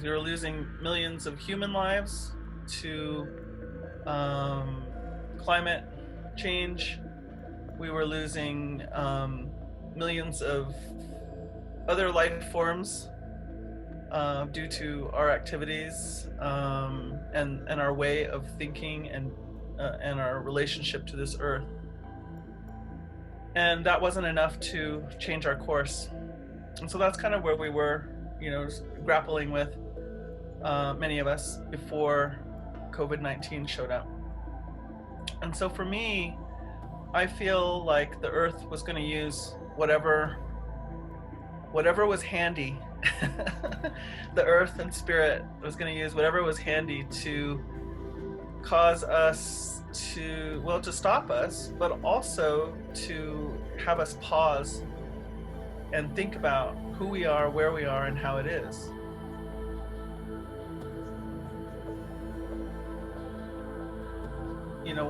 We were losing millions of human lives to climate change. We were losing millions of other life forms due to our activities and our way of thinking and our relationship to this earth. And that wasn't enough to change our course. And so that's kind of where we were, grappling with, many of us, before COVID-19 showed up. And so for me, I feel like the earth was going to use whatever was handy. The earth and spirit was going to use whatever was handy to cause us to stop us, but also to have us pause and think about who we are, where we are, and how it is.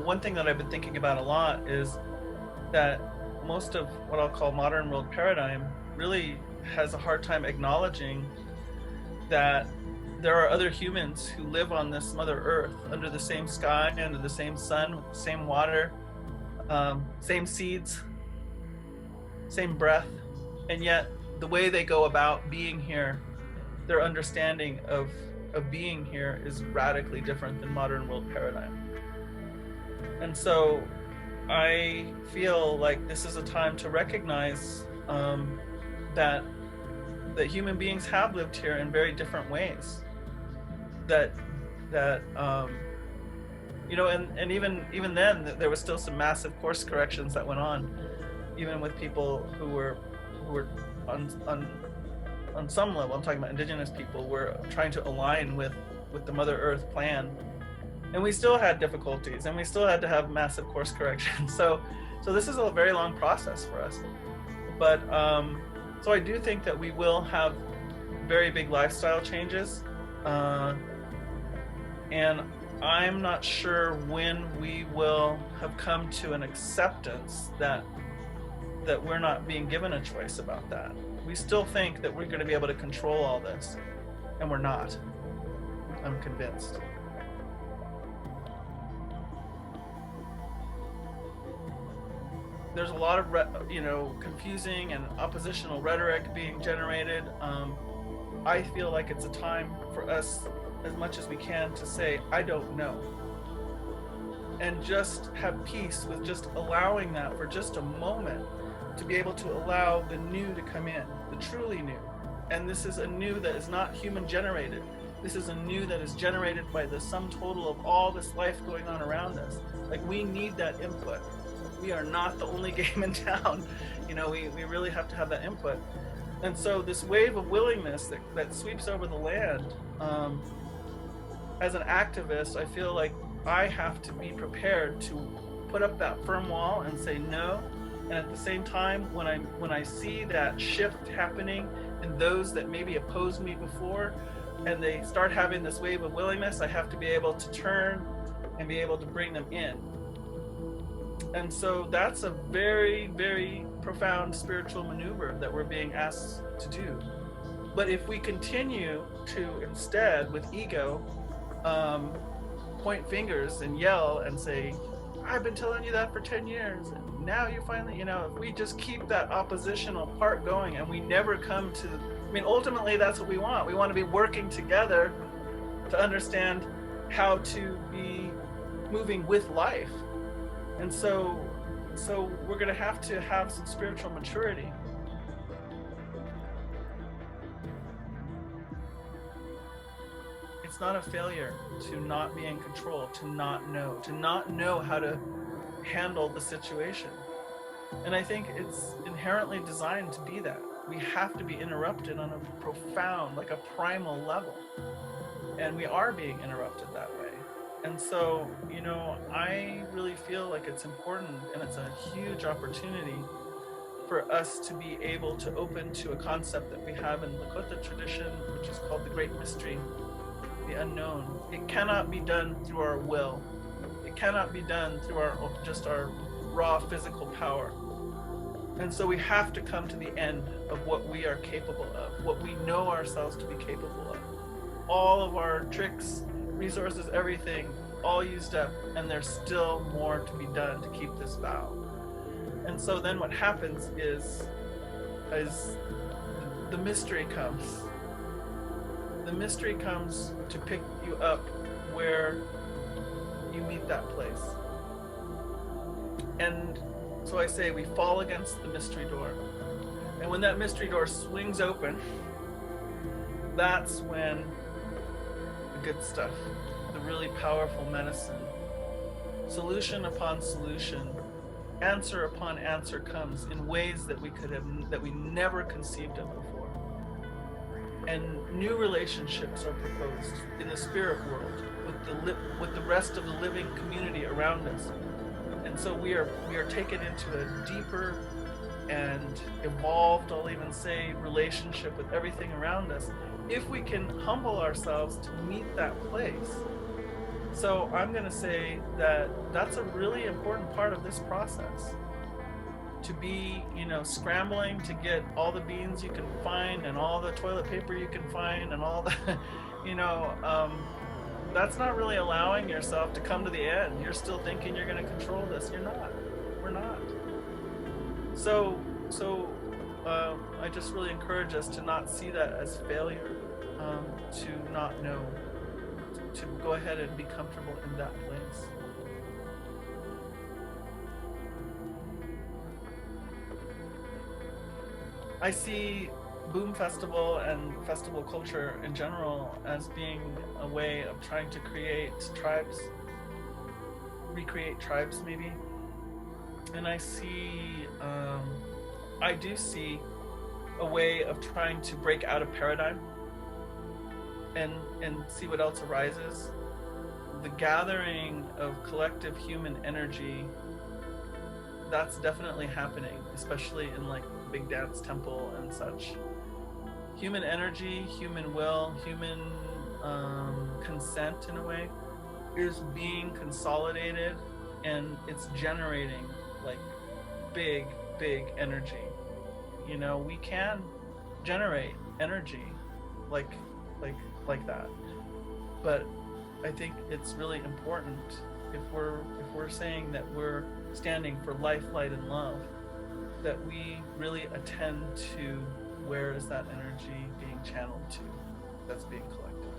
One thing that I've been thinking about a lot is that most of what I'll call modern world paradigm really has a hard time acknowledging that there are other humans who live on this Mother Earth under the same sky, under the same sun, same water, same seeds, same breath, and yet the way they go about being here, their understanding of being here is radically different than modern world paradigm. And so I feel like this is a time to recognize that human beings have lived here in very different ways. And even then there was still some massive course corrections that went on, even with people who were on some level. I'm talking about Indigenous people, were trying to align with the Mother Earth plan. And we still had difficulties, and we still had to have massive course corrections. So this is a very long process for us. But so I do think that we will have very big lifestyle changes, and I'm not sure when we will have come to an acceptance that we're not being given a choice about that. We still think that we're going to be able to control all this, and we're not. I'm convinced. There's a lot of confusing and oppositional rhetoric being generated. I feel like it's a time for us, as much as we can, to say, I don't know. And just have peace with just allowing that for just a moment, to be able to allow the new to come in, the truly new. And this is a new that is not human generated. This is a new that is generated by the sum total of all this life going on around us. Like, we need that input. We are not the only game in town. We really have to have that input. And so this wave of willingness that sweeps over the land, as an activist, I feel like I have to be prepared to put up that firm wall and say no. And at the same time, when I see that shift happening in those that maybe opposed me before, and they start having this wave of willingness, I have to be able to turn and be able to bring them in. And so that's a very, very profound spiritual maneuver that we're being asked to do. But if we continue to instead, with ego, point fingers and yell and say, I've been telling you that for 10 years, and now you finally, if we just keep that oppositional part going and we never come to, ultimately that's what we want. We want to be working together to understand how to be moving with life. And so we're going to have some spiritual maturity. It's not a failure to not be in control, to not know how to handle the situation. And I think it's inherently designed to be that. We have to be interrupted on a profound, like a primal level. And we are being interrupted that way. And so, I really feel like it's important, and it's a huge opportunity for us to be able to open to a concept that we have in Lakota tradition, which is called the Great Mystery, the unknown. It cannot be done through our will. It cannot be done through our raw physical power. And so we have to come to the end of what we are capable of, what we know ourselves to be capable of. all of our tricks, resources, everything, all used up, and there's still more to be done to keep this vow. And so then what happens is the mystery comes. The mystery comes to pick you up where you meet that place. And so I say we fall against the mystery door. And when that mystery door swings open, that's when the good stuff, the really powerful medicine, solution upon solution, answer upon answer comes in ways that we never conceived of before. And new relationships are proposed in the spirit world with the rest of the living community around us. And so we are taken into a deeper and evolved, I'll even say, relationship with everything around us, if we can humble ourselves to meet that place. So I'm going to say that that's a really important part of this process. To be, scrambling to get all the beans you can find and all the toilet paper you can find and all the, that's not really allowing yourself to come to the end. You're still thinking you're going to control this. You're not. We're not. So I just really encourage us to not see that as failure, to not know, to go ahead and be comfortable in that place. I see Boom Festival and festival culture in general as being a way of trying to create tribes, recreate tribes maybe. And I do see a way of trying to break out of paradigm and see what else arises. The gathering of collective human energy, that's definitely happening, especially in like Big Dance Temple and such. Human energy, human will, human consent in a way is being consolidated, and it's generating like big energy. We can generate energy like that, but I think it's really important if we're saying that we're standing for life, light, and love, that we really attend to where is that energy being channeled to, that's being collected.